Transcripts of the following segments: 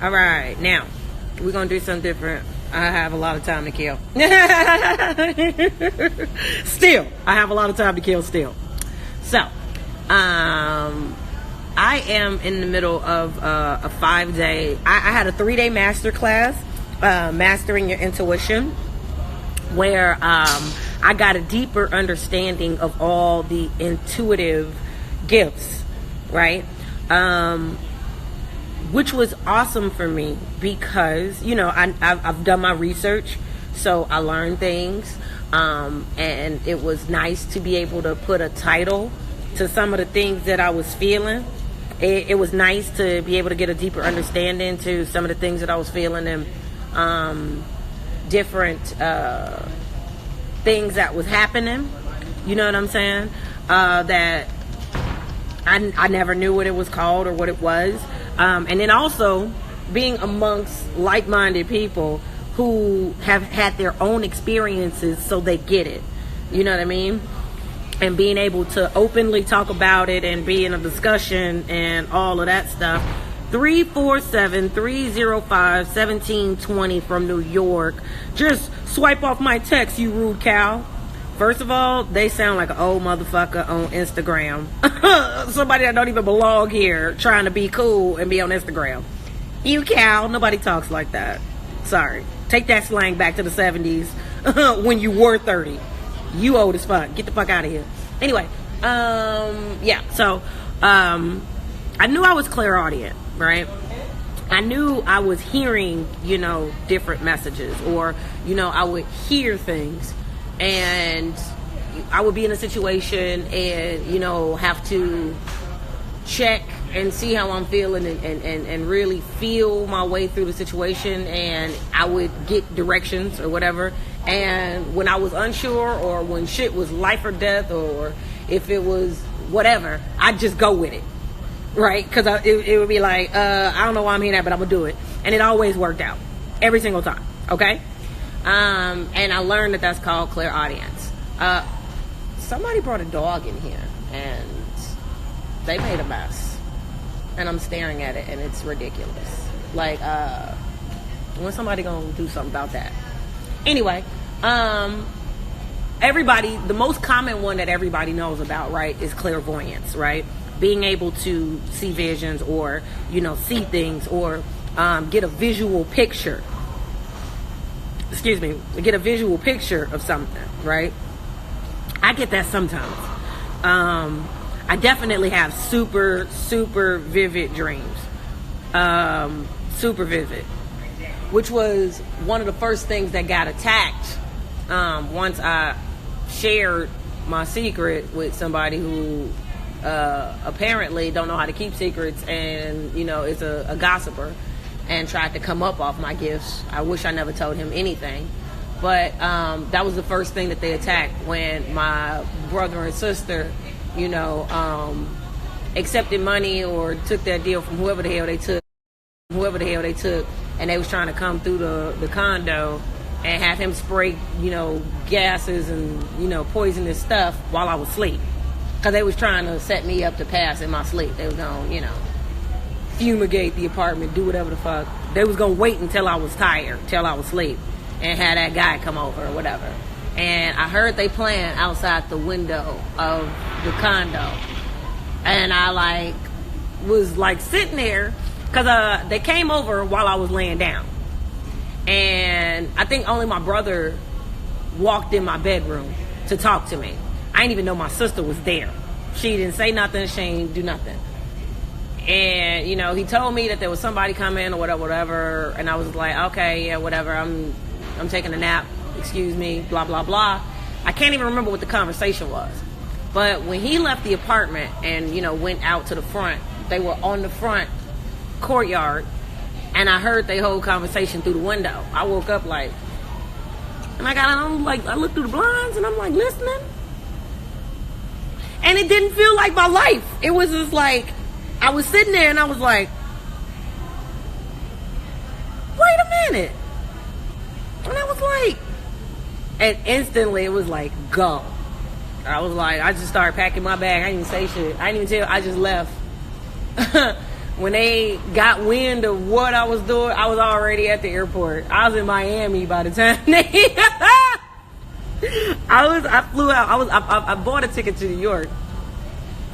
All right, now we're gonna do something different. I have a lot of time to kill. Still, I have a lot of time to kill still. So, I am in the middle of a 5-day. I had a 3-day master class, mastering your intuition, where I got a deeper understanding of all the intuitive gifts, right? Which was awesome for me because, you know, I've done my research, so I learned things, and it was nice to be able to put a title to some of the things that I was feeling. It was nice to be able to get a deeper understanding to some of the things that I was feeling, and different things that was happening. You know what I'm saying? That I never knew what it was called or what it was. And then also being amongst like-minded people who have had their own experiences, so they get it. You know what I mean? And being able to openly talk about it and be in a discussion and all of that stuff. 347-305-1720 from New York. Just swipe off my text, you rude cow. First of all, they sound like an old motherfucker on Instagram. Somebody that don't even belong here trying to be cool and be on Instagram. You cow. Nobody talks like that. Sorry. Take that slang back to the 70s when you were 30. You old as fuck. Get the fuck out of here. Anyway, yeah. So, I knew I was clairaudient, right? I knew I was hearing, you know, different messages, or, you know, I would hear things, and I would be in a situation and, you know, have to check and see how I'm feeling, and really feel my way through the situation, and I would get directions or whatever. And when I was unsure, or when shit was life or death, or if it was whatever, I'd just go with it, right? Because it would be like, I don't know why I'm hearing that, but I'm gonna do it. And it always worked out every single time, okay? And I learned that that's called clairaudience. Somebody brought a dog in here, and they made a mess, and I'm staring at it, and it's ridiculous. Like, when somebody gonna do something about that? Anyway, everybody, the most common one that everybody knows about, right, is clairvoyance, right? Being able to see visions, or, you know, see things, or get a visual picture. Get a visual picture of something, right? I get that sometimes. I definitely have super, super vivid dreams. Super vivid. Which was one of the first things that got attacked once I shared my secret with somebody who apparently don't know how to keep secrets, and, you know, is a gossiper, and tried to come up off my gifts. I wish I never told him anything. But that was the first thing that they attacked, when my brother and sister, you know, accepted money or took that deal from whoever the hell they took, and they was trying to come through the condo and have him spray, you know, gases and, you know, poisonous stuff while I was asleep. Because they was trying to set me up to pass in my sleep. They was going to, you know, fumigate the apartment, do whatever the fuck. They was going to wait until I was tired, till I was asleep, and have that guy come over or whatever. And I heard they playing outside the window of the condo. And I, like, was, like, sitting there, because they came over while I was laying down. And I think only my brother walked in my bedroom to talk to me. I didn't even know my sister was there. She didn't say nothing. She didn't do nothing. And, you know, he told me that there was somebody coming or whatever. And I was like, okay, yeah, whatever. I'm taking a nap. Excuse me, blah, blah, blah. I can't even remember what the conversation was. But when he left the apartment and, you know, went out to the front, they were on the front courtyard, and I heard their whole conversation through the window. I woke up like, and I looked through the blinds, and I'm like listening, and it didn't feel like my life. It was just like, I was sitting there and I was like, wait a minute. And I was like, and instantly it was like, go. I was like, I just started packing my bag. I didn't even say shit. I didn't even tell, I just left. when they got wind of what I was doing, I was already at the airport. I was in Miami by the time they I flew out. I bought a ticket to New York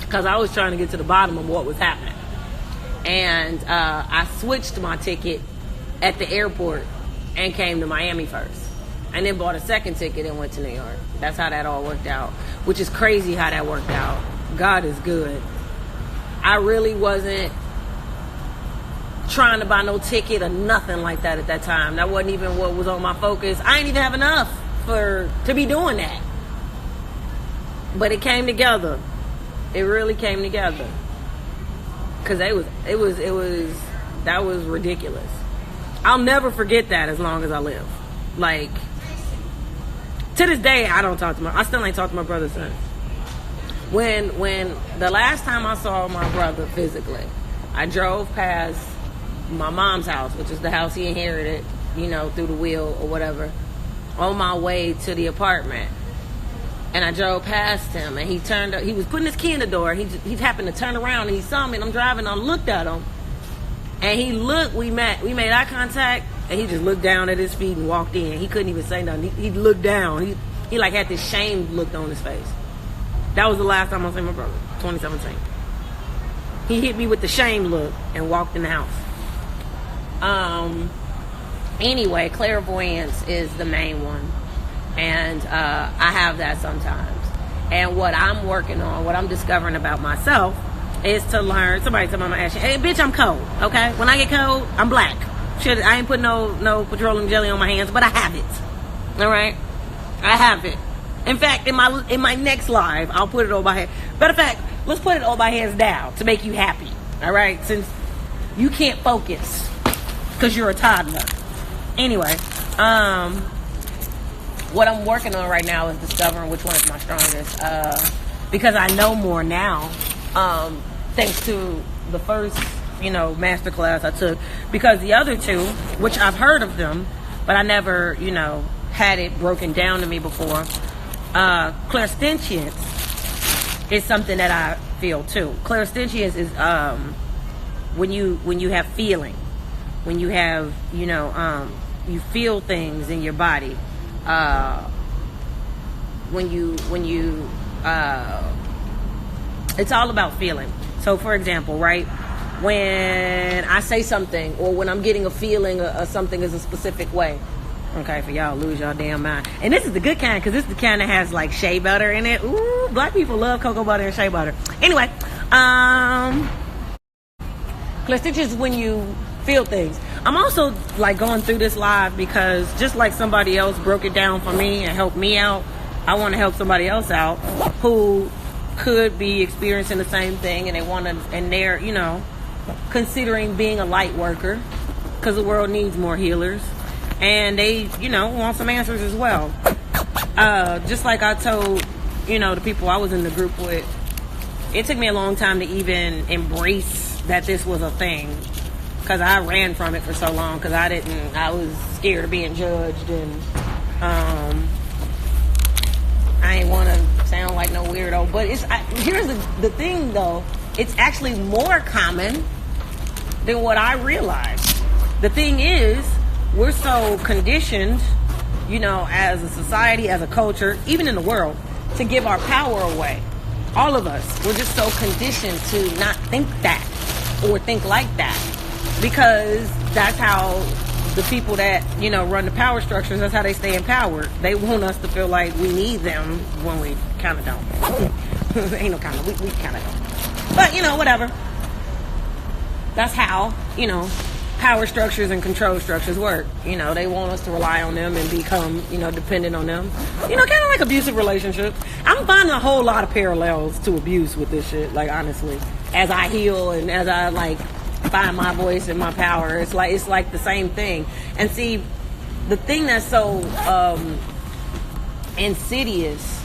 because I was trying to get to the bottom of what was happening. And I switched my ticket at the airport and came to Miami first. And then bought a second ticket and went to New York. That's how that all worked out, which is crazy how that worked out. God is good. I really wasn't trying to buy no ticket or nothing like that at that time. That wasn't even what was on my focus. I didn't even have enough to be doing that. But it came together. It really came together. Cause that was ridiculous. I'll never forget that as long as I live. Like, to this day, I still ain't talked to my brother since. When the last time I saw my brother physically, I drove past my mom's house, which is the house he inherited, through the will or whatever, on my way to the apartment. And I drove past him, and he was putting his key in the door. He happened to turn around, and he saw me, and I'm driving, and I looked at him. And he looked, we made eye contact, and he just looked down at his feet and walked in. He couldn't even say nothing. He looked down. He like had this shamed look on his face. That was the last time I saw my brother, 2017. He hit me with the shame look and walked in the house. Anyway, clairvoyance is the main one. And I have that sometimes. And what I'm working on, what I'm discovering about myself is to learn. Somebody tell me, I'm gonna ask you, hey, bitch, I'm cold, okay? When I get cold, I'm black. Shit, I ain't put no petroleum jelly on my hands, but I have it. All right? I have it. In fact, in my next live, I'll put it on my head. Matter of fact, let's put it on my hands now to make you happy. All right? Since you can't focus because you're a toddler. Anyway, what I'm working on right now is discovering which one is my strongest. Because I know more now, thanks to the first, master class I took. Because the other two, which I've heard of them, but I never, had it broken down to me before. Clairsentience is something that I feel too. Clairsentience is when you have feeling, when you have, you feel things in your body. When you it's all about feeling. So for example, right, when I say something or when I'm getting a feeling of something is a specific way, okay, for y'all lose y'all damn mind. And this is the good kind, because this is the kind that has like shea butter in it. Ooh, black people love cocoa butter and shea butter. Anyway, clairsentience is when you feel things. I'm also like going through this live because just like somebody else broke it down for me and helped me out, I want to help somebody else out who could be experiencing the same thing, and they're considering being a light worker because the world needs more healers, and they want some answers as well. Just like I told the people I was in the group with, it took me a long time to even embrace that this was a thing. Because I ran from it for so long, because I was scared of being judged, and I ain't want to sound like no weirdo. But here's the thing, though. It's actually more common than what I realized. The thing is, we're so conditioned, as a society, as a culture, even in the world, to give our power away. All of us. We're just so conditioned to not think that or think like that. Because that's how the people that, run the power structures, that's how they stay in power. They want us to feel like we need them when we kind of don't. Ain't no kind of, we kind of don't. But, whatever. That's how, power structures and control structures work. They want us to rely on them and become, dependent on them. Kind of like abusive relationships. I'm finding a whole lot of parallels to abuse with this shit, like, honestly. As I heal and as I, find my voice and my power, it's like the same thing. And see, the thing that's so insidious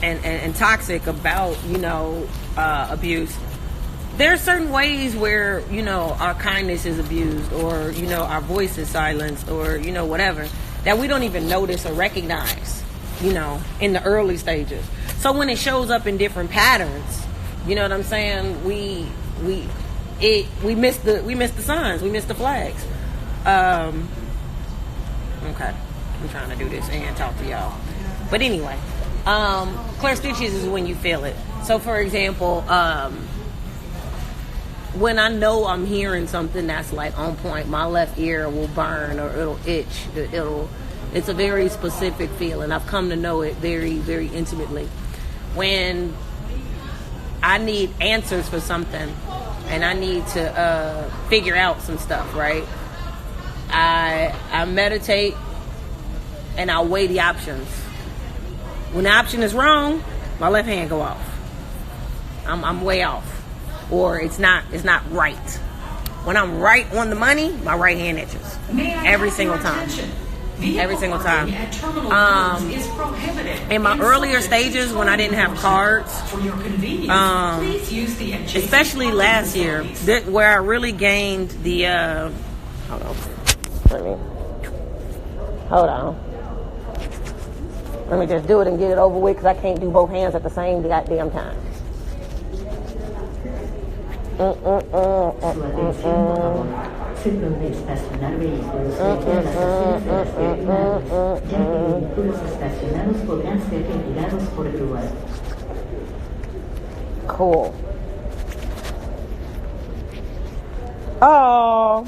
and toxic about abuse, there are certain ways where our kindness is abused, or our voice is silenced, or whatever, that we don't even notice or recognize in the early stages. So when it shows up in different patterns, you know what I'm saying, we we missed the signs, we missed the flags. Okay, I'm trying to do this and talk to y'all. But anyway, clairsentience is when you feel it. So, for example, when I know I'm hearing something that's like on point, my left ear will burn or it'll itch. It's a very specific feeling. I've come to know it very, very intimately. When I need answers for something and I need to figure out some stuff, right? I meditate and I weigh the options. When the option is wrong, my left hand go off. I'm way off, or it's not right. When I'm right on the money, my right hand itches every single time. Every single time. In my earlier stages, when I didn't have cards, especially last year, where I really gained the hold on. Let me just do it and get it over with, because I can't do both hands at the same goddamn time. Cool. Oh.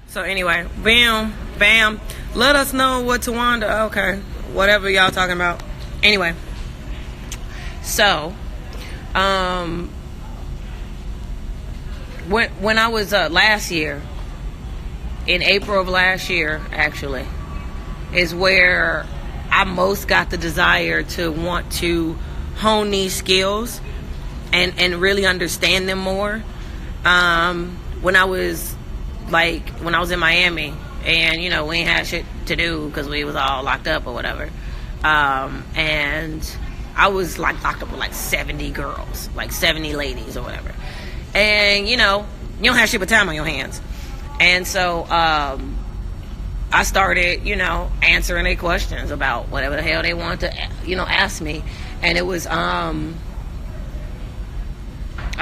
So anyway, bam. Let us know what Tawanda. Okay, whatever y'all talking about. Anyway, so when I was last year, in April of last year, actually, is where I most got the desire to want to hone these skills and really understand them more. When I was in Miami, and we ain't had shit to do because we was all locked up or whatever, and I was locked up with 70 girls, 70 ladies or whatever, and you don't have shit but time on your hands. And so I started answering their questions about whatever the hell they wanted to ask me. And it was I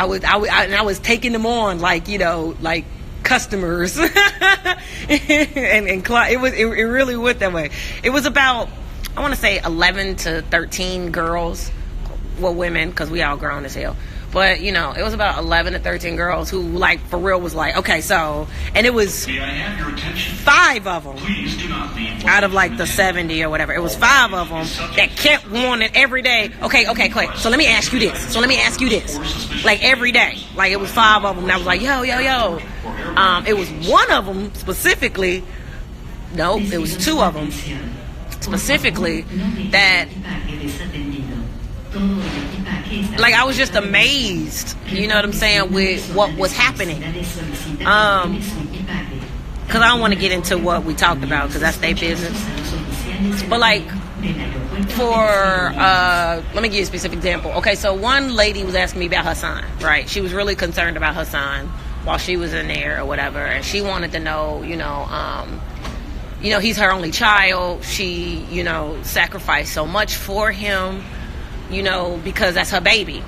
was taking them on like customers and it really went that way. It was about, I want to say 11 to 13 girls, well, women, because we all grown as hell, but it was about 11 to 13 girls who for real was okay, so, and it was 5 of them out of the 70 or whatever. It was 5 of them that kept wanting every day. Okay, Clay, so let me ask you this, every day. It was 5 of them that was yo. It was one of them specifically, no, it was 2 of them specifically that I was just amazed, you know what I'm saying, with what was happening. Because I don't want to get into what we talked about, because that's their business. But let me give you a specific example. Okay, so one lady was asking me about her son, right? She was really concerned about her son while she was in there or whatever, and she wanted to know, he's her only child. She, sacrificed so much for him, because that's her baby.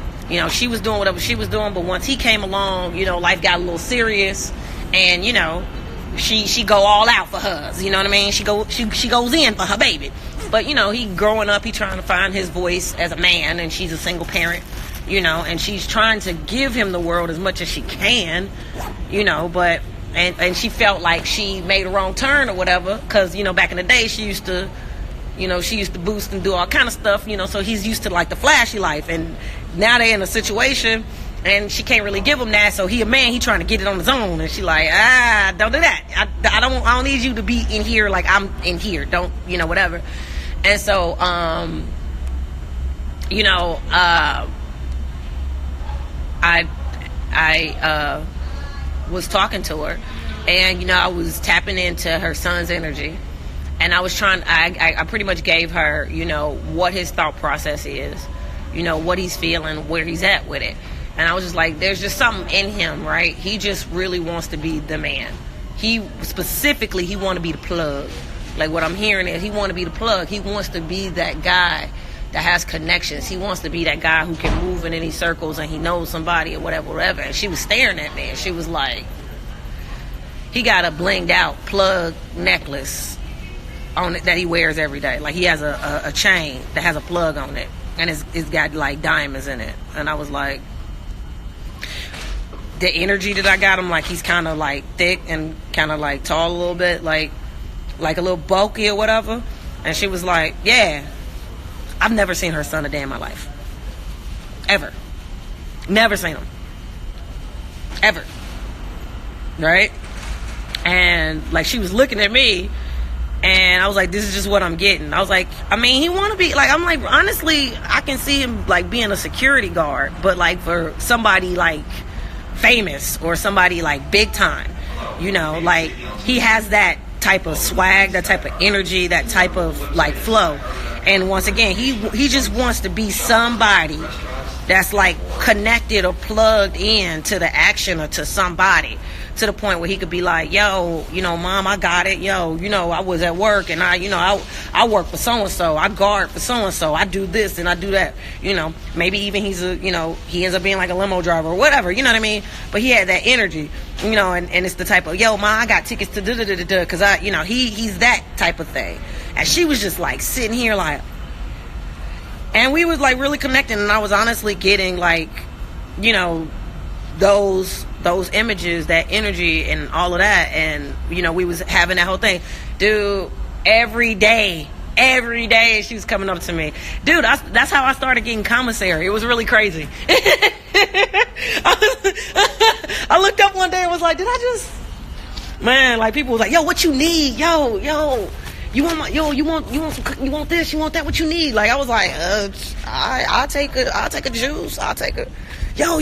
She was doing whatever she was doing, but once he came along, life got a little serious, and she go all out for hers. You know what I mean? She goes in for her baby. But he growing up, he trying to find his voice as a man, and she's a single parent. And she's trying to give him the world as much as she can, but and she felt like she made a wrong turn or whatever, because back in the day she used to boost and do all kind of stuff, so he's used to the flashy life, and now they're in a situation and she can't really give him that, so he a man, he trying to get it on his own, and she don't do that. I don't need you to be in here like I'm in here, don't whatever. And so I was talking to her, and I was tapping into her son's energy, and I was trying. I pretty much gave her what his thought process is, what he's feeling, where he's at with it, and I was just there's just something in him, right? He just really wants to be the man. He want to be the plug. What I'm hearing is he want to be the plug. He wants to be that guy that has connections. He wants to be that guy who can move in any circles and he knows somebody or whatever. And she was staring at me and she was like, he got a blinged out plug necklace on it that he wears every day. Like he has a chain that has a plug on it and it's got like diamonds in it. And I was like, the energy that I got him, like he's kind of like thick and kind of like tall a little bit, like a little bulky or whatever. And she was like, yeah, I've never seen her son a day in my life. Ever. Never seen him. Ever. Right? And like she was looking at me and I was like, this is just what I'm getting. I was like, I mean, he want to be like, I'm like, honestly, I can see him like being a security guard, but like for somebody like famous or somebody like big time, you know, like he has that type of swag, that type of energy, that type of like flow. And once again, he just wants to be somebody that's like connected or plugged in to the action or to somebody, to the point where he could be like, yo, you know, mom, I got it. Yo, you know, I was at work and I work for so-and-so. I guard for so-and-so. I do this and I do that. You know, maybe even he ends up being like a limo driver or whatever, you know what I mean? But he had that energy, you know, and it's the type of, yo, ma, I got tickets to da-da-da-da-da, because he's that type of thing. And she was just like sitting here like, and we was like really connecting, and I was honestly getting like, you know, those images, that energy and all of that. And, you know, we was having that whole thing. Dude, every day she was coming up to me. Dude, that's how I started getting commissary. It was really crazy. I looked up one day and was like, did I just... Man, like people was like, yo, what you need? Yo, you want this, you want that, what you need? Like I was like, I'll take a juice. I'll take a yo,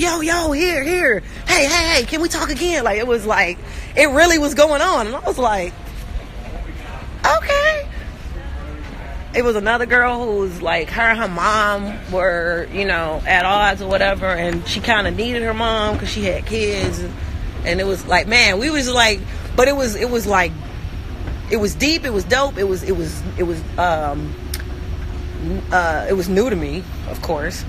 here. Hey, can we talk again? Like it was like, it really was going on. And I was like, okay. It was another girl who was like, her and her mom were, you know, at odds or whatever, and she kind of needed her mom because she had kids, and it was like, man, we was like, but it was like, it was deep, it was dope, it was new to me, of course,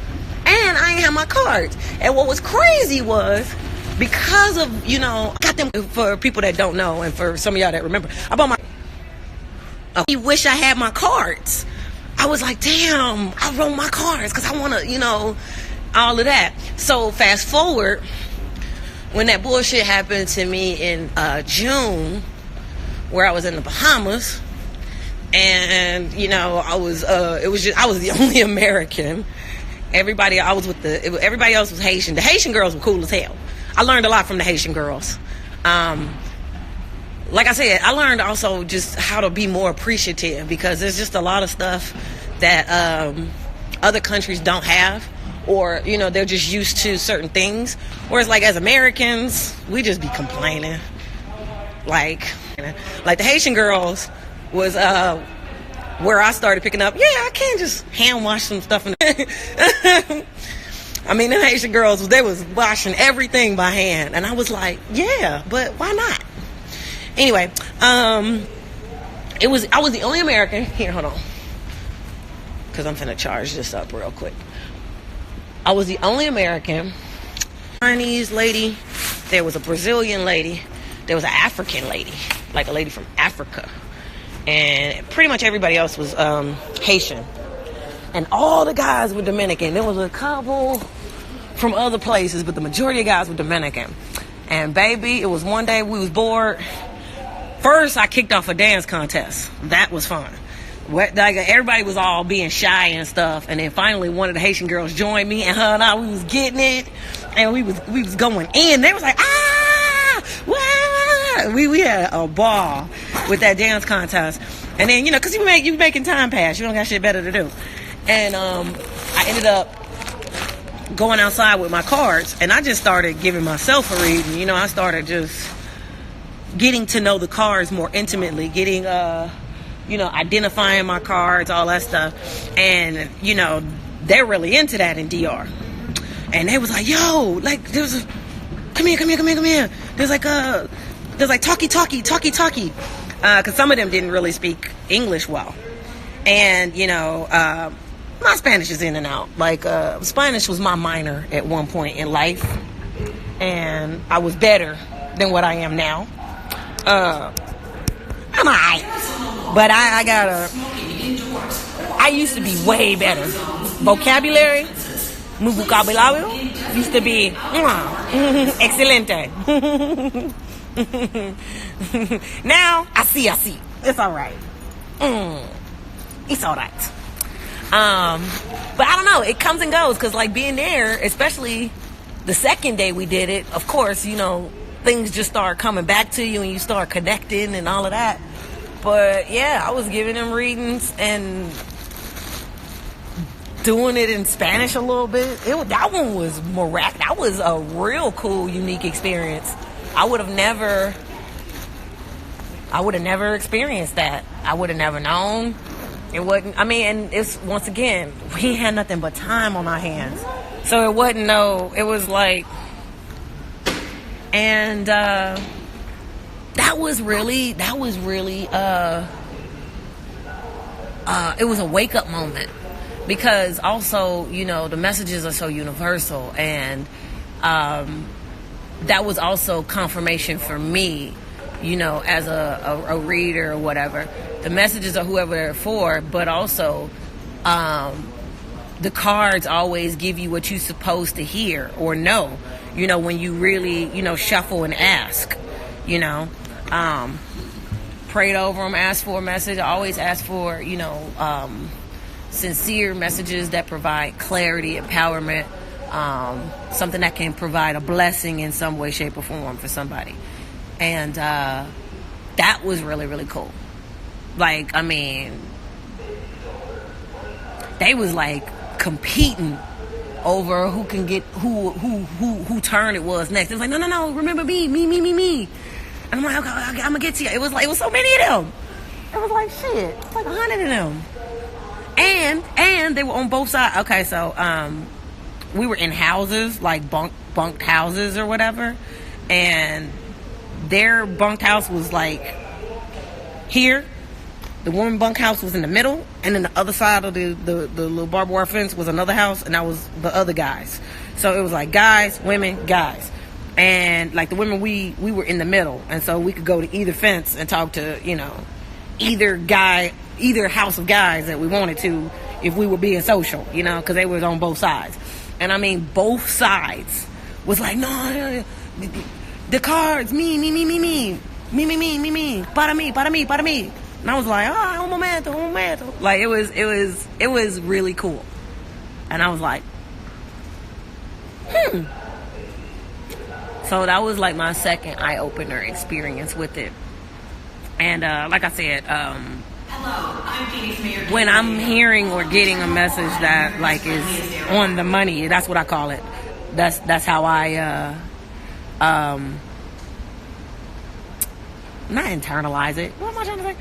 and I ain't have my cards. And what was crazy was, because of, you know, I got them, for people that don't know and for some of y'all that remember, I bought my, I wish I had my cards. I was like, damn, I wrote my cards because I want to, you know, all of that. So fast forward, when that bullshit happened to me in June, where I was in the Bahamas, and you know, I was the only American. Everybody else was Haitian. The Haitian girls were cool as hell. I learned a lot from the Haitian girls. Like I said, I learned also just how to be more appreciative, because there's just a lot of stuff that other countries don't have, or, you know, they're just used to certain things. Whereas, like, as Americans, we just be complaining. Like the Haitian girls was where I started picking up, yeah, I can't just hand wash some stuff. I mean, the Haitian girls, they was washing everything by hand. And I was like, yeah, but why not? Anyway, I was the only American. Here, hold on, because I'm finna charge this up real quick. I was the only American. Chinese lady, there was a Brazilian lady, there was an African lady, like a lady from Africa, and pretty much everybody else was Haitian, and all the guys were Dominican. There was a couple from other places, but the majority of guys were Dominican. And baby, it was one day we was bored. First, I kicked off a dance contest. That was fun. Like, everybody was all being shy and stuff, and then finally one of the Haitian girls joined me, and her and I, we was getting it, and we was going in. They was like, wow. We had a ball with that dance contest. And then, you know, because you making time pass, you don't got shit better to do. And I ended up going outside with my cards, and I just started giving myself a reading. You know, I started just getting to know the cards more intimately, getting you know, identifying my cards, all that stuff. And, you know, they're really into that in DR. And they was like, yo, like, come here. There's like talkie. Because some of them didn't really speak English well. And, you know, my Spanish is in and out. Like, Spanish was my minor at one point in life, and I was better than what I am now. I'm alright, but I used to be way better. Vocabulary, mi vocabulario used to be excelente. Now I see. It's all right. It's all right. But I don't know. It comes and goes, because like being there, especially the second day we did it, of course, you know, things just start coming back to you and you start connecting and all of that. But yeah, I was giving them readings and doing it in Spanish a little bit. That one was miraculous. That was a real cool, unique experience. I would have never experienced that. I would have never known. It wasn't, I mean, and it's, once again, we had nothing but time on our hands. So it wasn't it was like, and that was really it was a wake up moment, because also, you know, the messages are so universal, and that was also confirmation for me, you know, as a reader or whatever. The messages are whoever they're for, but also the cards always give you what you're supposed to hear or know, you know, when you really, you know, shuffle and ask, you know. Prayed over them, asked for a message. I always ask for, you know, sincere messages that provide clarity, empowerment, something that can provide a blessing in some way, shape, or form for somebody. And that was really, really cool. Like, I mean, they was like competing over who can get who turn it was next. It was like, no, remember me. And I'm like, okay, I'm gonna get to you. It was so many of them. It was like shit. It's like 100 of them. And they were on both sides. Okay, so we were in houses, like bunked houses or whatever, and their bunked house was like here. The woman bunkhouse was in the middle, and then the other side of the little barbed wire fence was another house, and that was the other guys. So it was like guys, women, guys. And like the women, we were in the middle, and so we could go to either fence and talk to, you know, either house of guys that we wanted to, if we were being social, you know, because they was on both sides. And I mean, both sides was like, no, the cards, me, para me. And I was like, un momento. Like, it was really cool. And I was like, So that was like my second eye-opener experience with it. And like I said, when I'm hearing or getting a message that like is on the money, that's what I call it. That's how I not internalize it. What am I trying to say?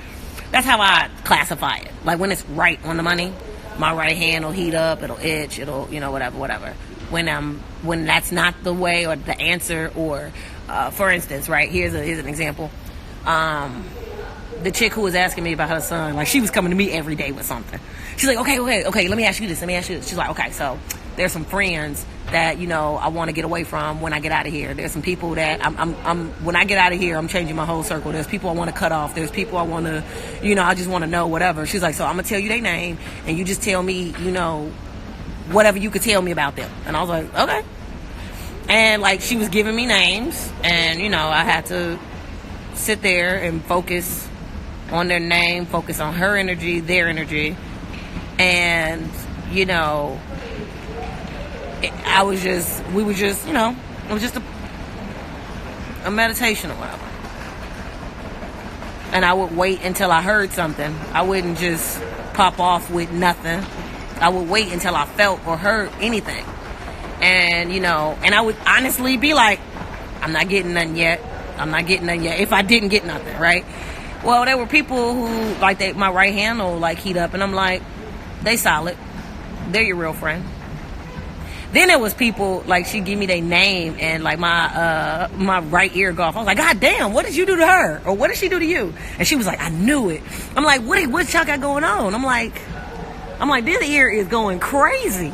That's how I classify it. Like when it's right on the money, my right hand will heat up, it'll itch, it'll, you know, whatever. When that's not the way or the answer, or for instance, right, here's an example. The chick who was asking me about her son, like she was coming to me every day with something. She's like, okay, let me ask you this. She's like, okay, so there's some friends that, you know, I want to get away from when I get out of here. There's some people that I'm when I get out of here, I'm changing my whole circle. There's people I want to cut off. There's people I want to, you know, I just want to know whatever. She's like, so I'm going to tell you their name and you just tell me, you know, whatever you could tell me about them. And I was like, okay. And like she was giving me names, and, you know, I had to sit there and focus on their name, focus on her energy, their energy. And, you know, we were just, you know, it was just a meditation or whatever. And I would wait until I heard something. I wouldn't just pop off with nothing. I would wait until I felt or heard anything. And, you know, and I would honestly be like, I'm not getting nothing yet. If I didn't get nothing, right? Well, there were people who, like, my right hand will, like, heat up. And I'm like, they solid. They're your real friend. Then there was people, like, she'd give me their name and, like, my right ear go off. I was like, God damn, what did you do to her? Or what did she do to you? And she was like, I knew it. I'm like, what y'all got going on? I'm like, I'm like, this ear is going crazy.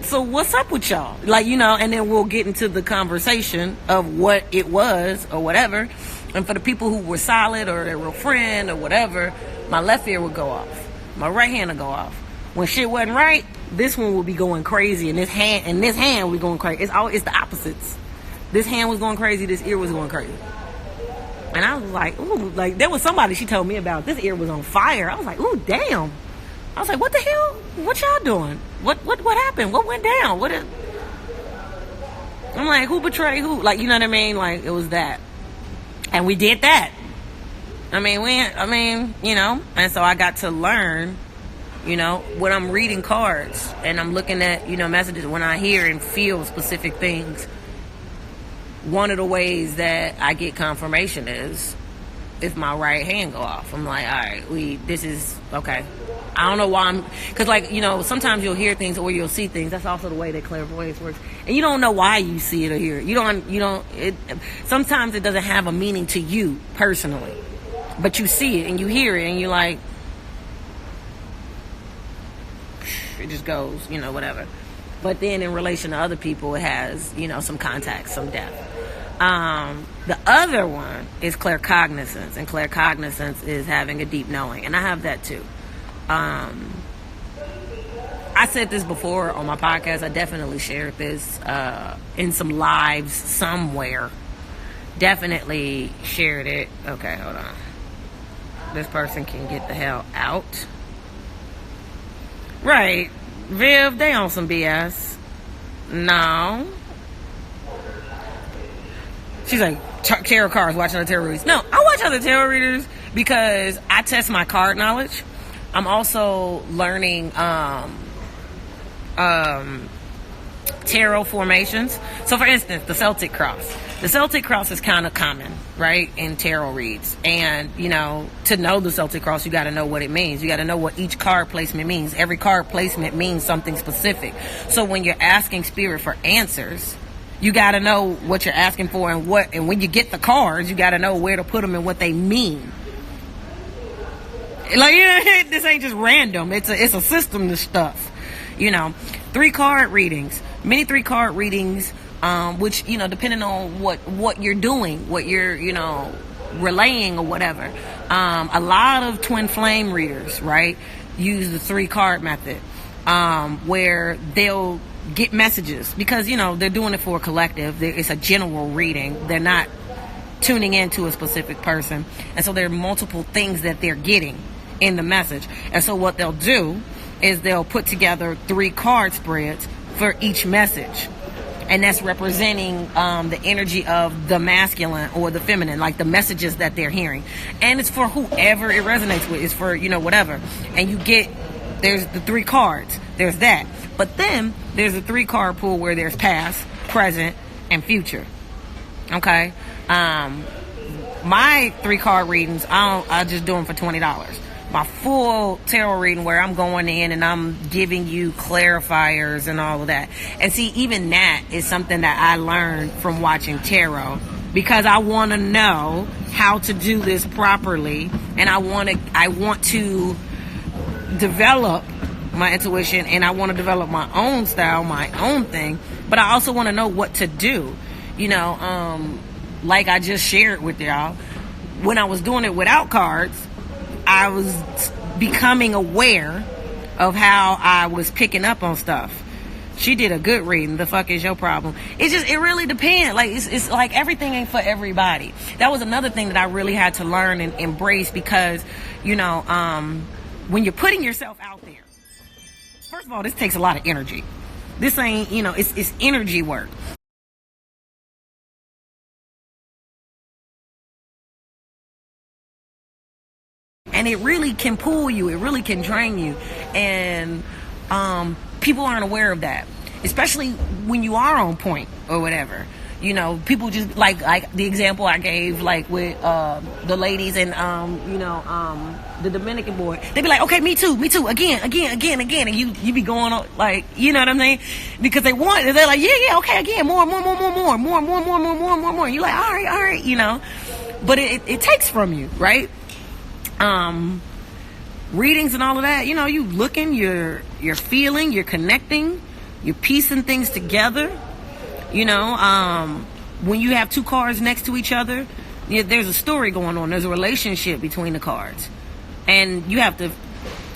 So what's up with y'all? Like, and then we'll get into the conversation of what it was or whatever. And for the people who were solid or their real friend or whatever, my left ear would go off. My right hand would go off. When shit wasn't right, this one would be going crazy, and this hand would be going crazy. It's the opposites. This hand was going crazy, this ear was going crazy. And I was like, ooh, like there was somebody she told me about. This ear was on fire. I was like, ooh, damn. I was like, what the hell? What y'all doing? What happened? What went down? I'm like, who betrayed who? Like, you know what I mean? Like, it was that. And we did that. And so I got to learn, when I'm reading cards and I'm looking at, messages, when I hear and feel specific things, one of the ways that I get confirmation is if my right hand go off. I'm like, all right, this is okay. I don't know why because sometimes you'll hear things or you'll see things. That's also the way that clairvoyance works. And you don't know why you see it or hear it. Sometimes it doesn't have a meaning to you personally, but you see it and you hear it and you're like, it just goes, whatever. But then in relation to other people, it has, some context, some depth. The other one is claircognizance, and claircognizance is having a deep knowing, and I have that too. I said this before on my podcast. I definitely shared this in some lives somewhere. Definitely shared it. Okay, hold on. This person can get the hell out. Right. Viv, they on some BS. No. She's like, tarot cards, watching other tarot readers. No, I watch other tarot readers because I test my card knowledge. I'm also learning tarot formations. So, for instance, the Celtic cross. The Celtic cross is kind of common, right, in tarot reads. And, to know the Celtic cross, you got to know what it means. You got to know what each card placement means. Every card placement means something specific. So when you're asking spirit for answers, you got to know what you're asking for and when you get the cards, you got to know where to put them and what they mean. Like, this ain't just random. It's a system to stuff. 3 card readings, many 3 card readings, which, depending on what you're doing, what you're, relaying or whatever. A lot of twin flame readers, right, use the 3 card method, where they'll get messages because, they're doing it for a collective. It's a general reading. They're not tuning into a specific person. And so there are multiple things that they're getting in the message. And so what they'll do is they'll put together 3 card spreads for each message. And that's representing the energy of the masculine or the feminine, like the messages that they're hearing. And it's for whoever it resonates with. It's for, whatever. And there's the 3 cards. There's that. But then there's a 3 card pool where there's past, present, and future. Okay? My 3 card readings, I just do them for $20. My full tarot reading where I'm going in and I'm giving you clarifiers and all of that. And see, even that is something that I learned from watching tarot, because I want to know how to do this properly, and I want to develop my intuition, and I want to develop my own style, my own thing, but I also want to know what to do. Like I just shared with y'all, when I was doing it without cards, I was becoming aware of how I was picking up on stuff. She did a good reading. The fuck is your problem? It really depends. Like, it's like everything ain't for everybody. That was another thing that I really had to learn and embrace, because, when you're putting yourself out there, first of all, this takes a lot of energy. This ain't, it's energy work. And it really can pull you. It really can drain you. And people aren't aware of that, especially when you are on point or whatever. People just like the example I gave, like with the ladies and the Dominican boy. They be like, okay, me too, again, and you be going on, like, you know what I'm saying? Because they're like, yeah, okay, again, more. You're like, all right, But it takes from you, right? readings and all of that, you looking, you're feeling, you're connecting, you're piecing things together. When you have two cards next to each other, there's a story going on. There's a relationship between the cards. And you have to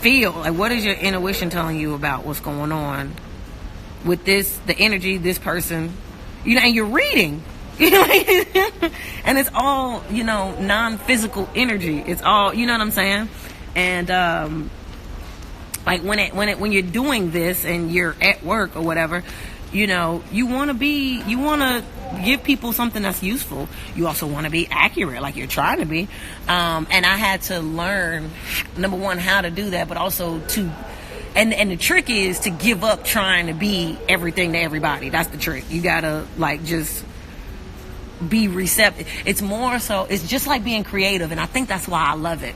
feel, like, what is your intuition telling you about what's going on with the energy, this person, and you're reading. And it's all, non-physical energy. It's all, you know what I'm saying? And like when you're doing this and you're at work or whatever, you want to give people something that's useful. You also want to be accurate, like you're trying to be. And I had to learn, number one, how to do that, but also and the trick is to give up trying to be everything to everybody. That's the trick. You gotta just be receptive. It's more so, it's just like being creative, and I think that's why I love it.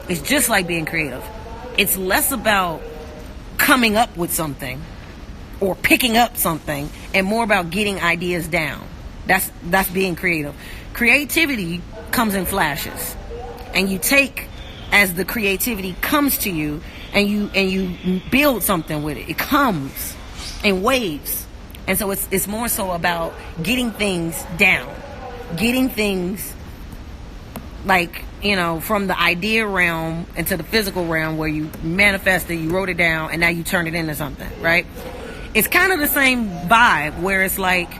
It's just like being creative. It's less about coming up with something or picking up something, and more about getting ideas down. That's being creative. Creativity comes in flashes, and you take as the creativity comes to you, and you build something with it. It comes in waves. And so it's more so about getting things down, getting things from the idea realm into the physical realm, where you manifested, you wrote it down, and now you turn it into something, right? It's kind of the same vibe, where it's like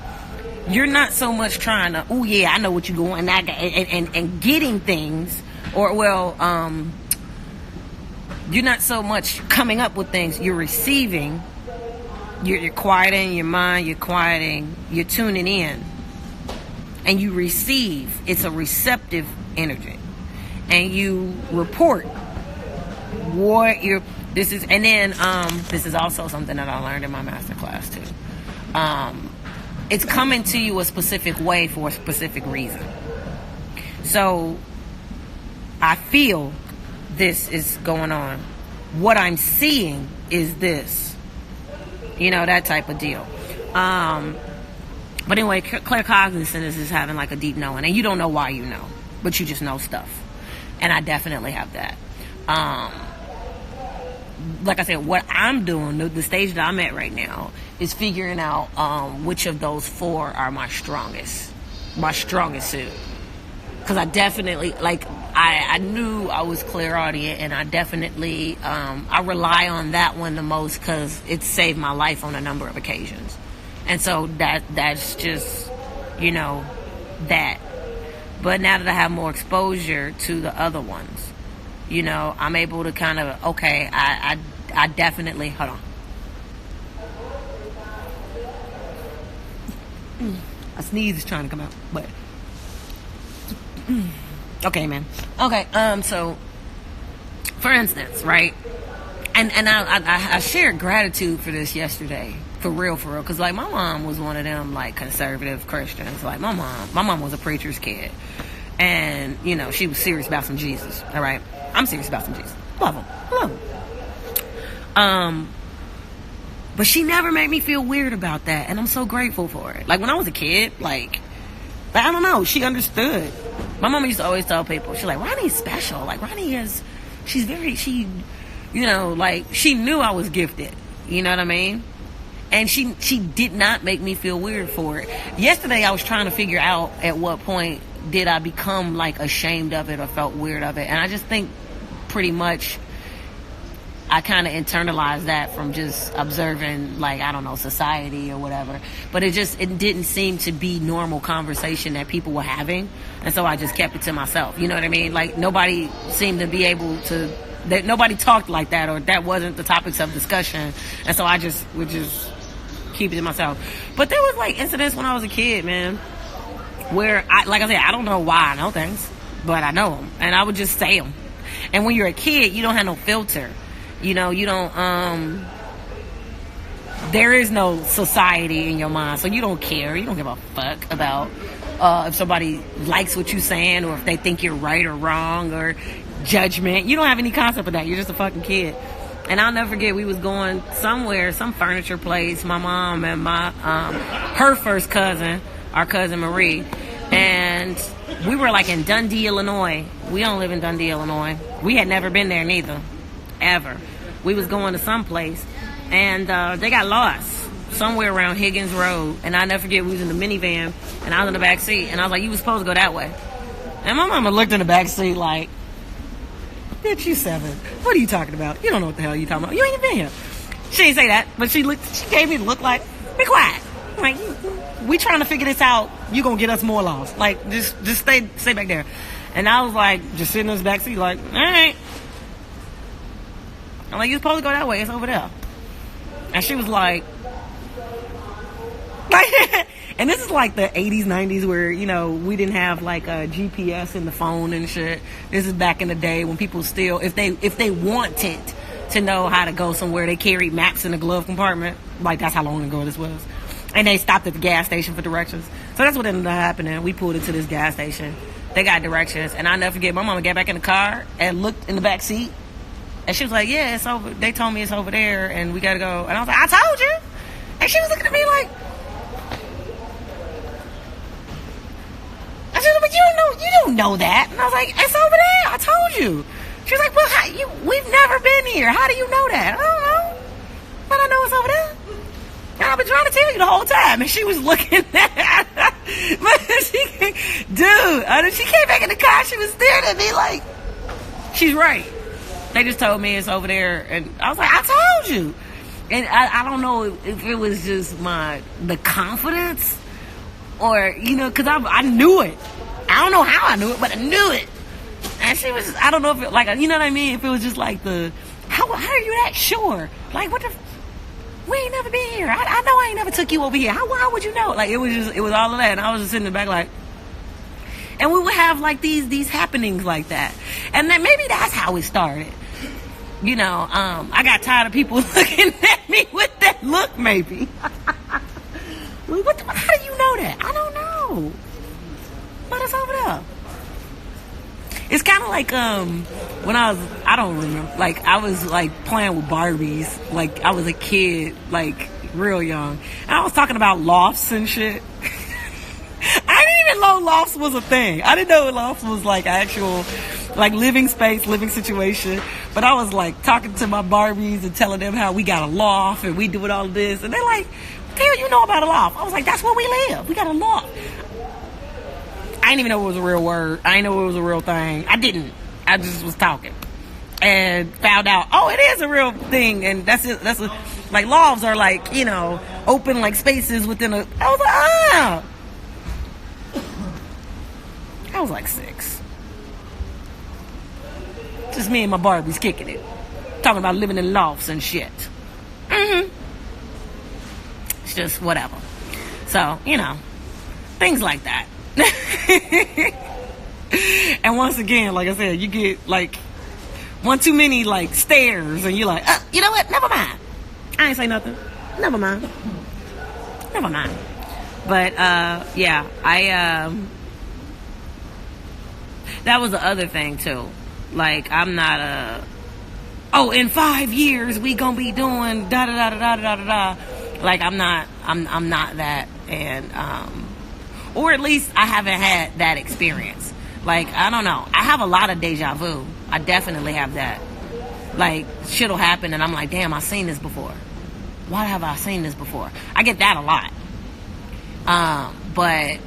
you're not so much trying to, oh yeah, I know what you're going, and getting things, you're not so much coming up with things, you're receiving. You're quieting your mind, you're tuning in, and you receive. It's a receptive energy, and you report this is also something that I learned in my master class too. It's coming to you a specific way for a specific reason. So I feel this is going on. What I'm seeing is this. That type of deal. But anyway, claircognizance is having like a deep knowing, and you don't know why you know, but you just know stuff. And I definitely have that. Like I said, what I'm doing, the stage that I'm at right now, is figuring out which of those four are my strongest suit. Because I definitely, I knew I was clairaudient, and I definitely, I rely on that one the most, because it saved my life on a number of occasions. And so that's just, that. But now that I have more exposure to the other ones, I'm able to kind of, okay, I definitely, hold on. A sneeze is trying to come out, but... Okay, man. Okay, so, for instance, right? And I shared gratitude for this yesterday. For real. Because, my mom was one of them, conservative Christians. My mom was a preacher's kid. And, she was serious about some Jesus, all right? I'm serious about some Jesus. Love him. But she never made me feel weird about that, and I'm so grateful for it. When I was a kid, I don't know, she understood. My mama used to always tell people, she's like, Ronnie's special. Ronnie she knew I was gifted. You know what I mean? And she did not make me feel weird for it. Yesterday, I was trying to figure out at what point did I become, ashamed of it or felt weird of it. And I just think pretty much I kind of internalized that from just observing, society or whatever. But it didn't seem to be normal conversation that people were having. And so I just kept it to myself. You know what I mean? Nobody seemed to be able to, nobody talked like that, or that wasn't the topics of discussion. And so I would just keep it to myself. But there was, incidents when I was a kid, man, where, I don't know why I know things, but I know them. And I would just say them. And when you're a kid, you don't have no filter. You don't, there is no society in your mind, so you don't care. You don't give a fuck about if somebody likes what you're saying, or if they think you're right or wrong, or judgment. You don't have any concept of that. You're just a fucking kid. And I'll never forget, we was going somewhere, some furniture place, my mom and her first cousin, our cousin Marie, and And we were like in Dundee, Illinois. We don't live in Dundee, Illinois. We had never been there neither, ever. We was going to some place, and they got lost somewhere around Higgins Road. And I'll never forget, we was in the minivan, and I was in the back seat, and I was like, you was supposed to go that way. And my mama looked in the back seat like, bitch, you 7. What are you talking about? You don't know what the hell you talking about. You ain't even been here. She didn't say that, but she gave me the look like, be quiet. Like, we trying to figure this out. You gonna get us more lost. Like, just stay back there. And I was like, just sitting in this back seat like, all right. I'm like, you're supposed to go that way. It's over there. And she was like, and this is like the 80s, 90s where, you know, we didn't have like a GPS in the phone and shit. This is back in the day when people still, if they wanted to know how to go somewhere, they carried maps in the glove compartment. Like, that's how long ago this was. And they stopped at the gas station for directions. So that's what ended up happening. We pulled into this gas station. They got directions. And I'll never forget, my mama got back in the car and looked in the back seat. And she was like, yeah, it's over. They told me it's over there and we got to go. And I was like, I told you. And she was looking at me like, I said, but you don't know that. And I was like, it's over there. I told you. She was like, well, we've never been here. How do you know that? I don't know. But I know it's over there. And I've been trying to tell you the whole time. And she was looking at dude, she came back in the car. She was staring at me like, she's right. They just told me it's over there. And I was like, I told you. And I don't know if it was just the confidence or, you know, because I knew it. I don't know how I knew it, but I knew it. And she was, I don't know if it, like, you know what I mean? If it was just like how are you that sure? Like, what the, we ain't never been here. I know I ain't never took you over here. How would you know? Like, it was all of that. And I was just sitting in the back like, and we would have like these happenings like that. And then maybe that's how it started. You know, I got tired of people looking at me with that look, maybe. How do you know that? I don't know. But it's over there. It's kind of like when I don't remember, like I was like playing with Barbies, like I was a kid, like real young, and I was talking about lofts and shit. I didn't even know lofts was a thing. I didn't know lofts was like actual, like living space, living situation. But I was like talking to my Barbies and telling them how we got a loft and we doing all of this, and they're like, "What the hell you know about a loft?" I was like, "That's where we live. We got a loft." I didn't even know it was a real word. I didn't know it was a real thing. I didn't. I just was talking and found out, oh, it is a real thing. And that's it. Like lofts are like, you know, open like spaces within a. I was like, ah. I was like 6. Just me and my Barbies kicking it, talking about living in lofts and shit. It's just whatever. So, you know, things like that. And once again, like I said, you get like one too many like stares and you're like, you know what, never mind, I ain't say nothing, never mind. But yeah, that was the other thing too. Like, I'm not in 5 years we gonna be doing da da da da da da da. Like, I'm not that. And or at least I haven't had that experience. Like, I don't know. I have a lot of deja vu. I definitely have that. Like, shit'll happen and I'm like, damn, I've seen this before. Why have I seen this before? I get that a lot. But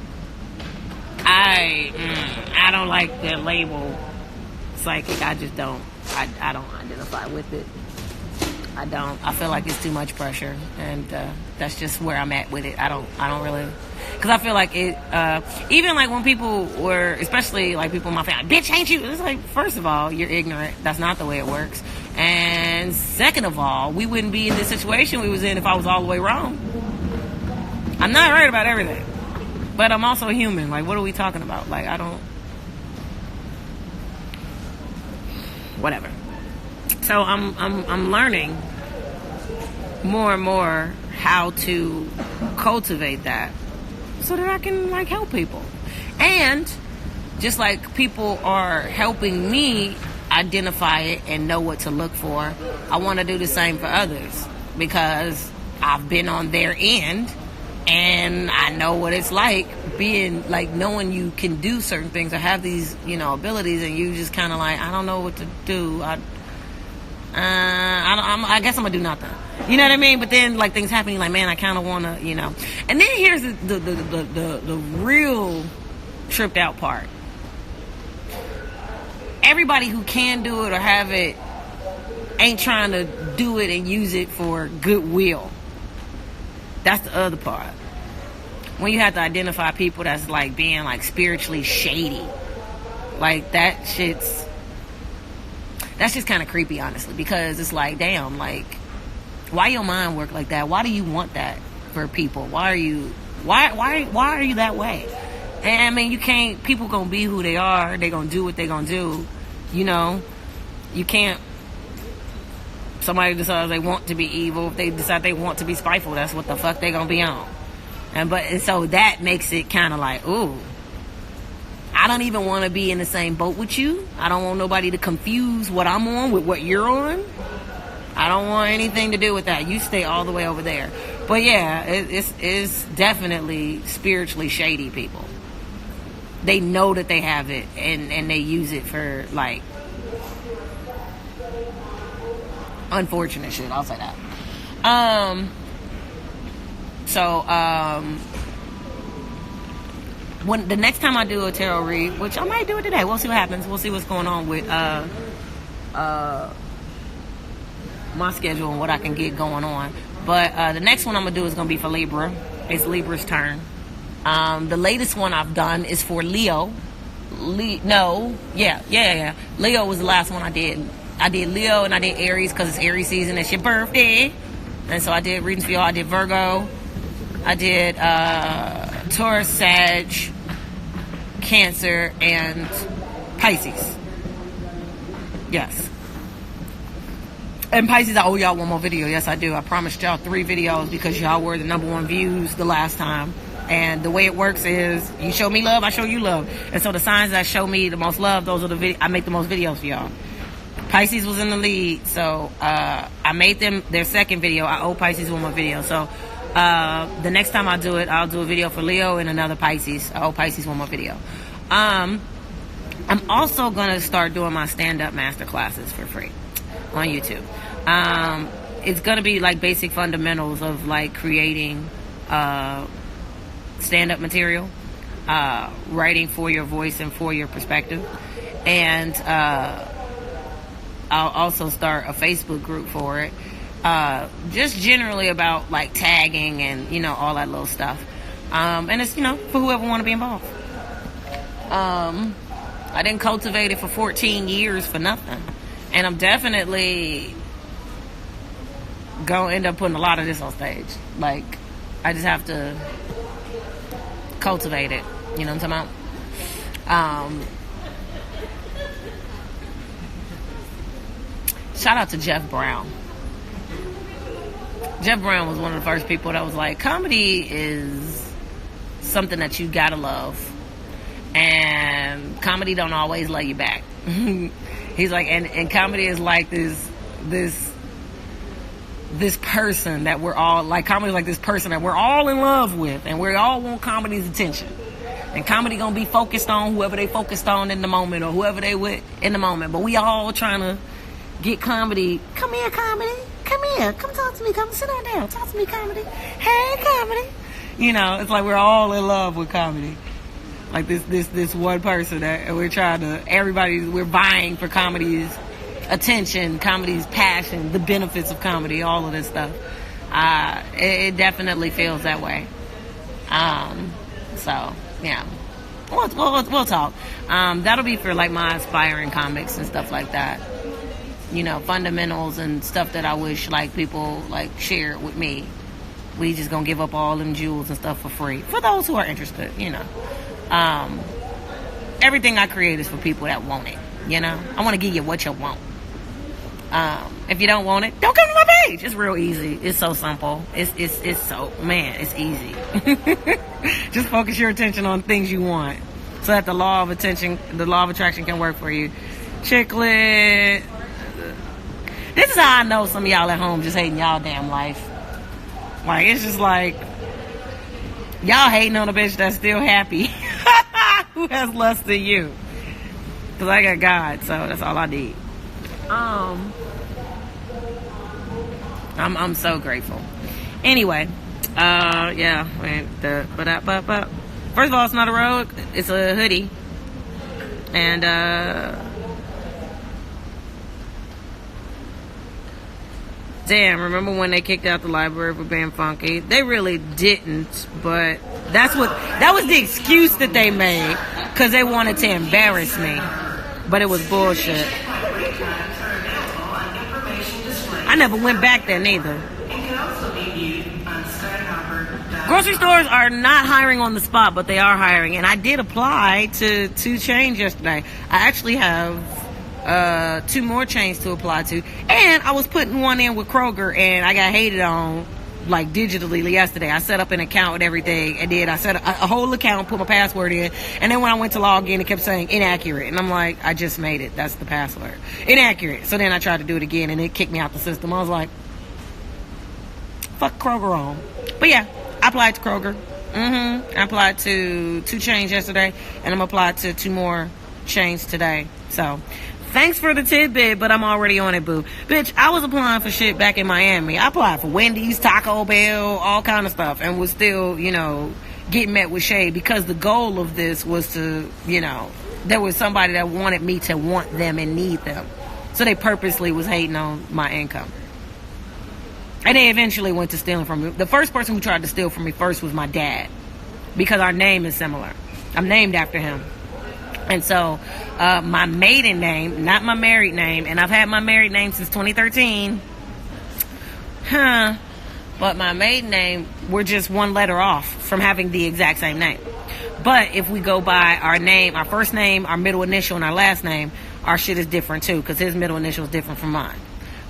I don't like the label psychic. I just don't. I don't identify with it. I don't. I feel like it's too much pressure, and that's just where I'm at with it. I don't really, because I feel like it. Even like when people were, especially like people in my family, bitch, ain't you? It's like, first of all, you're ignorant. That's not the way it works. And second of all, we wouldn't be in this situation we was in if I was all the way wrong. I'm not right about everything, but I'm also human. Like, what are we talking about? Like, I don't. Whatever. So I'm learning more and more how to cultivate that so that I can like help people. And just like people are helping me identify it and know what to look for, I want to do the same for others, because I've been on their end And I know what it's like being like knowing you can do certain things or have these, abilities, and you just kind of like, I don't know what to do. I guess I'm gonna do nothing. You know what I mean? But then like things happen, you're like, man, I kind of wanna, And then here's the real tripped out part. Everybody who can do it or have it ain't trying to do it and use it for goodwill. That's the other part. When you have to identify people that's like being like spiritually shady, like that's just kind of creepy, honestly, because it's like, damn, like, why your mind work like that? Why do you want that for people? Why are you that way? And I mean, you can't. People gonna be who they are. They gonna do what they gonna do. You can't. Somebody decides they want to be evil. If they decide they want to be spiteful, that's what the fuck they gonna be on. And so that makes it kind of like, ooh, I don't even want to be in the same boat with you. I don't want nobody to confuse what I'm on with what you're on. I don't want anything to do with that. You stay all the way over there. But yeah, it's definitely spiritually shady people. They know that they have it, and they use it for like unfortunate shit. I'll say that. When the next time I do a tarot read, which I might do it today, we'll see what happens. We'll see what's going on with my schedule and what I can get going on. But the next one I'm gonna do is gonna be for Libra. It's Libra's turn. The latest one I've done is for Leo. Leo was the last one I did. I did Leo and I did Aries because it's Aries season. It's your birthday. And so I did readings for y'all. I did Virgo. I did Taurus, Sag, Cancer, and Pisces. Yes. And Pisces, I owe y'all one more video. Yes, I do. I promised y'all 3 videos because y'all were the #1 views the last time. And the way it works is you show me love, I show you love. And so the signs that show me the most love, those are I make the most videos for y'all. Pisces was in the lead, so I made them their second video. I owe Pisces one more video. So the next time I do it, I'll do a video for Leo and another Pisces. I owe Pisces one more video. I'm also going to start doing my stand-up master classes for free on YouTube. It's going to be like basic fundamentals of like creating stand-up material, writing for your voice and for your perspective. And I'll also start a Facebook group for it. Just generally about like tagging and, all that little stuff. And it's, for whoever want to be involved. I didn't cultivate it for 14 years for nothing. And I'm definitely going to end up putting a lot of this on stage. Like, I just have to cultivate it. You know what I'm talking about? Shout out to Jeff Brown. Jeff Brown was one of the first people that was like, comedy is something that you gotta love. And comedy don't always love you back. He's like, and comedy is like this person that we're all, like, comedy is like this person that we're all in love with, and we all want comedy's attention. And comedy gonna be focused on whoever they focused on in the moment, or whoever they with in the moment. But we all trying to get comedy. Come here, comedy. Come here. Come talk to me. Come sit on down. Talk to me, comedy. Hey, comedy. It's like we're all in love with comedy. Like this one person that we're trying to, we're vying for comedy's attention, comedy's passion, the benefits of comedy, all of this stuff. It definitely feels that way. So yeah, we'll talk. That'll be for like my aspiring comics and stuff like that. Fundamentals and stuff that I wish like people like share with me. We just gonna give up all them jewels and stuff for free for those who are interested. Everything I create is for people that want it. I want to give you what you want. If you don't want it, don't come to my page. It's real easy. It's so simple. It's so, man, it's easy. Just focus your attention on things you want, so that the law of attraction can work for you. Chicklet. This is how I know some of y'all at home just hating y'all damn life. Like, it's just like, Y'all hating on a bitch that's still happy. Who has less than you? Because I got God, so that's all I need. I'm so grateful. Anyway, yeah. First of all, it's not a rug, it's a hoodie. And damn, remember when they kicked out the library for being funky? They really didn't, but that was the excuse that they made, because they wanted to embarrass me. But it was bullshit. I never went back there neither. Grocery stores are not hiring on the spot, but they are hiring. And I did apply to 2 chains yesterday. I actually have 2 more chains to apply to. And I was putting one in with Kroger, and I got hated on, like, digitally yesterday. I set up an account and everything, and then I set a whole account, put my password in, and then when I went to log in, it kept saying inaccurate. And I'm like, I just made it. That's the password. Inaccurate. So then I tried to do it again, and it kicked me out the system. I was like, fuck Kroger on. But yeah, I applied to Kroger. I applied to 2 chains yesterday, and I'm applied to 2 more chains today. So thanks for the tidbit, but I'm already on it, boo. Bitch, I was applying for shit back in Miami. I applied for Wendy's, Taco Bell, all kind of stuff, and was still, getting met with shade, because the goal of this was to, there was somebody that wanted me to want them and need them. So they purposely was hating on my income. And they eventually went to stealing from me. The first person who tried to steal from me first was my dad, because our name is similar. I'm named after him. And so my maiden name, not my married name, and I've had my married name since 2013. But my maiden name, we're just 1 letter off from having the exact same name. But if we go by our name, our first name, our middle initial, and our last name, our shit is different too, because his middle initial is different from mine.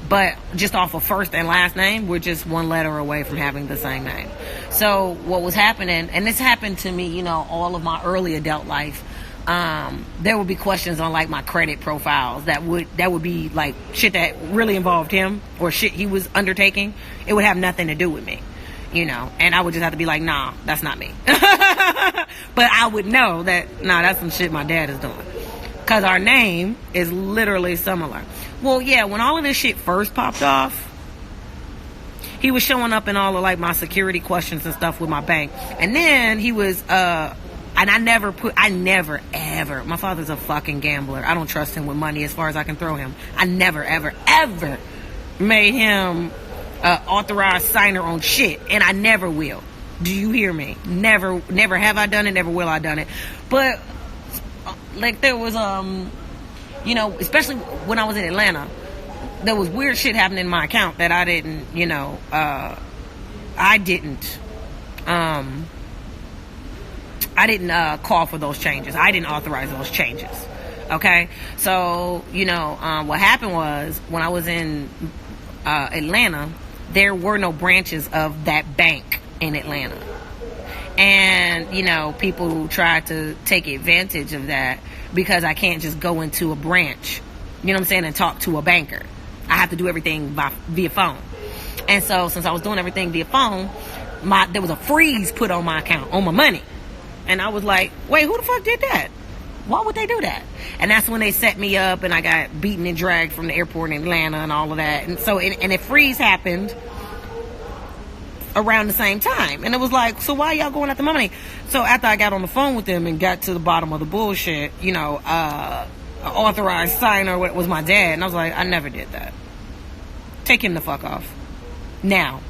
But just off of first and last name, we're just 1 letter away from having the same name. So what was happening, and this happened to me, all of my early adult life, there would be questions on, like, my credit profiles that would be like shit that really involved him, or shit he was undertaking. It would have nothing to do with me, and I would just have to be like, nah, that's not me. But I would know that, nah, that's some shit my dad is doing, because our name is literally similar. Well, yeah, when all of this shit first popped off, he was showing up in all of, like, my security questions and stuff with my bank. And then he was and I never, ever, my father's a fucking gambler. I don't trust him with money as far as I can throw him. I never, ever, ever made him authorized signer on shit. And I never will. Do you hear me? Never have I done it, never will I done it. But, like, there was, especially when I was in Atlanta, there was weird shit happening in my account that I didn't, call for those changes. I didn't authorize those changes. Okay? So, what happened was, when I was in Atlanta, there were no branches of that bank in Atlanta. And, people tried to take advantage of that, because I can't just go into a branch, and talk to a banker. I have to do everything via phone. And so, since I was doing everything via phone, there was a freeze put on my account, on my money. And I was like, wait, who the fuck did that? Why would they do that? And that's when they set me up, and I got beaten and dragged from the airport in Atlanta and all of that. And so, and a freeze happened around the same time. And it was like, so why y'all going after my money? So after I got on the phone with them and got to the bottom of the bullshit, authorized signer was my dad. And I was like, I never did that. Take him the fuck off. Now.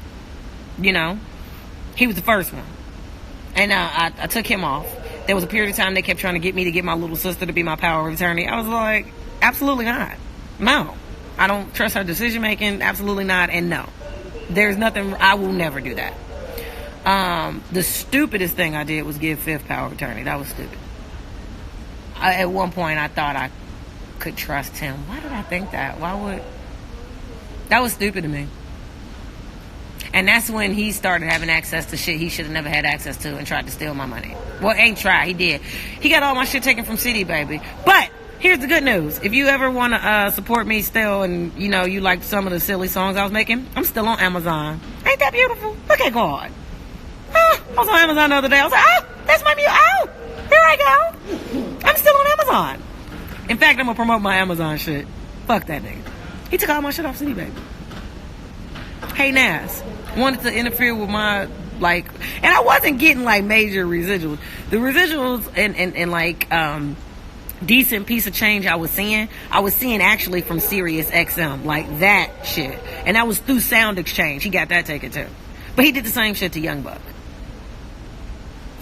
He was the first one. And I took him off. There was a period of time they kept trying to get me to get my little sister to be my power of attorney. I was like, absolutely not. No. I don't trust her decision making. Absolutely not. And no. There's nothing. I will never do that. The stupidest thing I did was give Fifth power of attorney. That was stupid. At one point, I thought I could trust him. Why did I think that? That was stupid to me. And that's when he started having access to shit he should have never had access to, and tried to steal my money. Well, ain't try. He did. He got all my shit taken from City, baby. But here's the good news. If you ever want to support me still, and, you like some of the silly songs I was making, I'm still on Amazon. Ain't that beautiful? Look at God. Huh? I was on Amazon the other day. I was like, oh, that's my music. Oh, here I go. I'm still on Amazon. In fact, I'm gonna promote my Amazon shit. Fuck that nigga. He took all my shit off CD Baby. Hey Nas, wanted to interfere with my like, and I wasn't getting like major residuals. The residuals and like decent piece of change I was seeing actually from Sirius XM, like that shit, and that was through Sound Exchange. He got that taken too, but he did the same shit to Young Buck.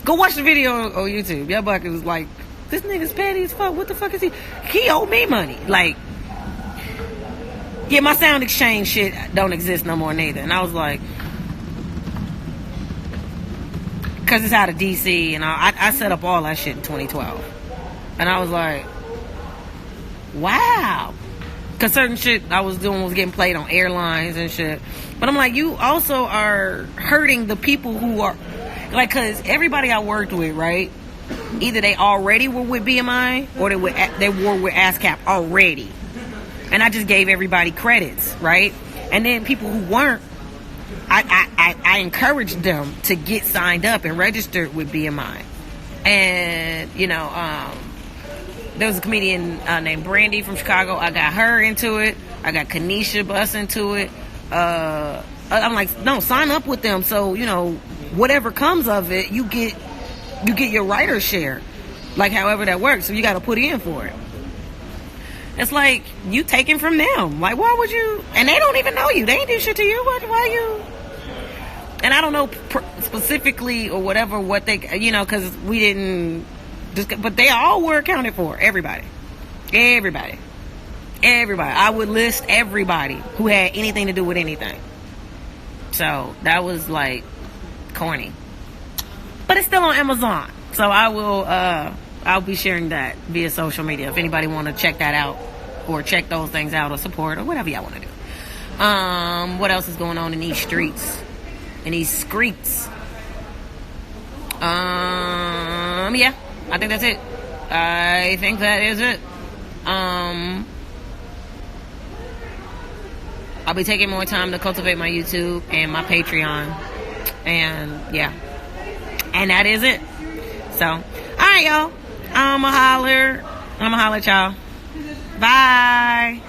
Go watch the video on YouTube. Young Buck was like, this nigga's petty as fuck. What the fuck is he? He owed me money. Like, yeah, my Sound Exchange shit don't exist no more neither. And I was like, because it's out of DC, and I set up all that shit in 2012. And I was like, wow. Because certain shit I was doing was getting played on airlines and shit. But I'm like, you also are hurting the people who are, like, because everybody I worked with, right? Either they already were with BMI or they were with ASCAP already. And I just gave everybody credits, right? And then people who weren't, I encouraged them to get signed up and registered with BMI. And, you know, there was a comedian named Brandy from Chicago. I got her into it. I got Kanisha Bus into it. I'm like, no, sign up with them. So, you know, whatever comes of it, you get your writer's share. Like, however that works. So you got to put in for it. It's like, you taking from them. Like, why would you? And they don't even know you. They ain't do shit to you. Why you? And I don't know specifically or whatever what they, you know, because we didn't, but they all were accounted for. Everybody. I would list everybody who had anything to do with anything. So that was like corny. But it's still on Amazon. So I will, I'll be sharing that via social media if anybody want to check that out or check those things out or support or whatever y'all want to do. What else is going on in these streets? In these streets? Yeah, I think that's it. I think that is it. I'll be taking more time to cultivate my YouTube and my Patreon. And yeah. And that is it. So, alright, y'all. I'ma holler at y'all. Bye.